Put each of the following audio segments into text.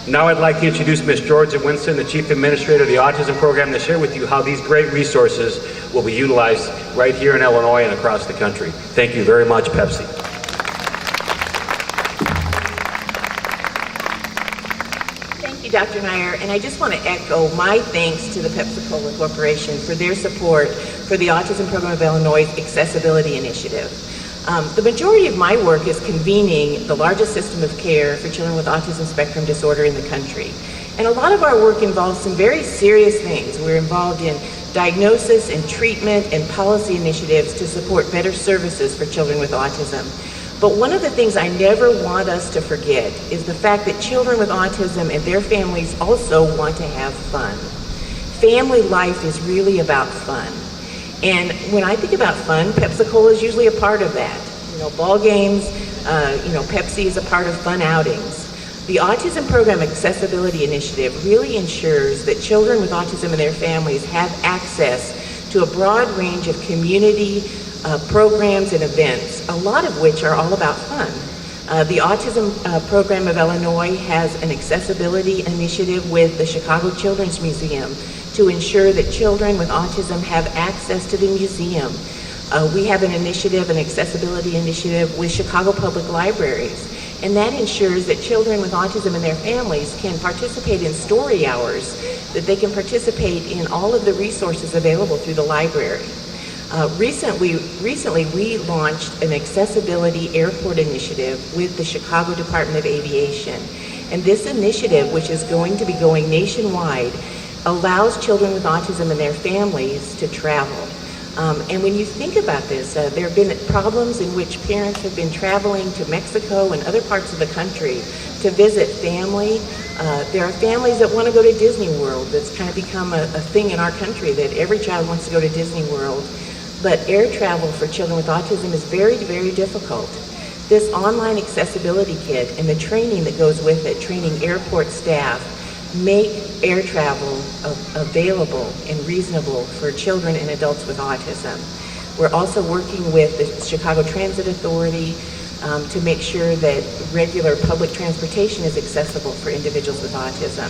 Now I'd like to introduce Ms. Georgia Winson, the Chief Administrator of the Autism Program, to share with you how these great resources will be utilized right here in Illinois and across the country. Thank you very much, Pepsi. Thank you, Dr. Nyer, and I just want to echo my thanks to the Pepsi Corporation for their support for the Autism Program of Illinois' Accessibility Initiative. The majority of my work is convening the largest system of care for children with autism spectrum disorder in the country. And a lot of our work involves some very serious things. We're involved in diagnosis and treatment and policy initiatives to support better services for children with autism. But one of the things I never want us to forget is the fact that children with autism and their families also want to have fun. Family life is really about fun. And when I think about fun, Pepsi-Cola is usually a part of that. You know, ball games, Pepsi is a part of fun outings. The Autism Program Accessibility Initiative really ensures that children with autism and their families have access to a broad range of community programs and events, a lot of which are all about fun. The Autism Program of Illinois has an accessibility initiative with the Chicago Children's Museum to ensure that children with autism have access to the museum. We have an accessibility initiative with Chicago Public Libraries, and that ensures that children with autism and their families can participate in story hours, that they can participate in all of the resources available through the library. Recently, we launched an accessibility airport initiative with the Chicago Department of Aviation. And this initiative, which is going to be going nationwide, allows children with autism and their families to travel. And when you think about this, there have been problems in which parents have been traveling to Mexico and other parts of the country to visit family. There are families that want to go to Disney World. That's kind of become a thing in our country, that every child wants to go to Disney World. But air travel for children with autism is very, very difficult. This online accessibility kit and the training that goes with it, training airport staff, make air travel available and reasonable for children and adults with autism. We're also working with the Chicago Transit Authority to make sure that regular public transportation is accessible for individuals with autism.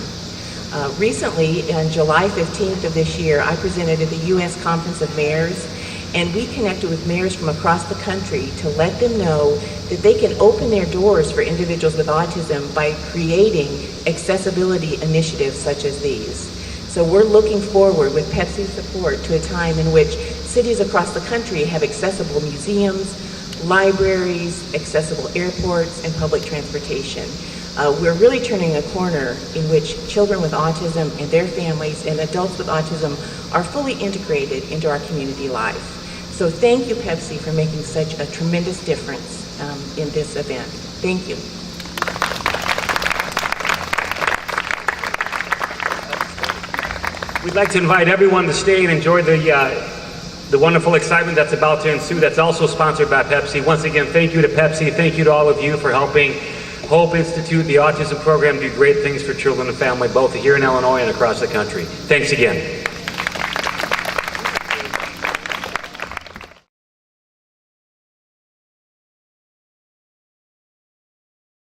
Recently, on July 15th of this year, I presented at the U.S. Conference of Mayors, and we connected with mayors from across the country to let them know that they can open their doors for individuals with autism by creating accessibility initiatives such as these. So we're looking forward with Pepsi's support to a time in which cities across the country have accessible museums, libraries, accessible airports, and public transportation. We're really turning a corner in which children with autism and their families and adults with autism are fully integrated into our community life. So thank you, Pepsi, for making such a tremendous difference in this event. Thank you. We'd like to invite everyone to stay and enjoy the wonderful excitement that's about to ensue. That's also sponsored by Pepsi. Once again, thank you to Pepsi. Thank you to all of you for helping Hope Institute, the Autism Program, do great things for children and family, both here in Illinois and across the country. Thanks again.